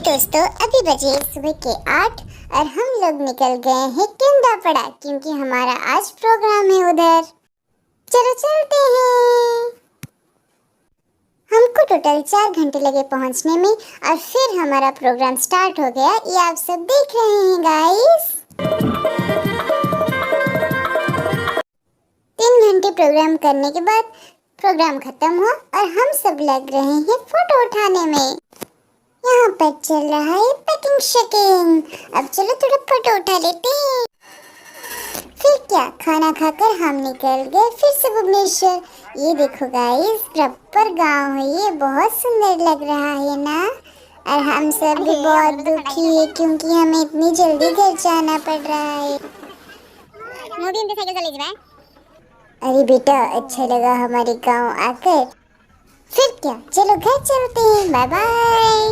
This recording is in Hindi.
दोस्तों, अभी बजे सुबह के 8 और हम लोग निकल गए हैं केंद्रापड़ा क्योंकि हमारा आज प्रोग्राम है उधर। चलो चलते हैं। हमको टोटल 4 घंटे लगे पहुंचने में और फिर हमारा प्रोग्राम स्टार्ट हो गया। ये आप सब देख रहे हैं गाइस। 3 घंटे प्रोग्राम करने के बाद प्रोग्राम खत्म हुआ और हम सब लग रहे हैं फोटो उठाने में। यहाँ पर चल रहा है पैकिंग शेकिंग। अब चलो थोड़ा फोटो उठा लेते हैं। फिर क्या, खाना खाकर हम निकल गए फिर से भुवनेश्वर। ये देखो गाइस, प्रॉपर गांव है ये, बहुत सुंदर लग रहा है ना। और हम सब भी बहुत दुखी है क्योंकि हमें इतनी जल्दी घर जाना पड़ रहा है। अरे बेटा, अच्छा लगा हमारे गांव आकर। फिर क्या, चलो घर चलते हैं। Bye bye.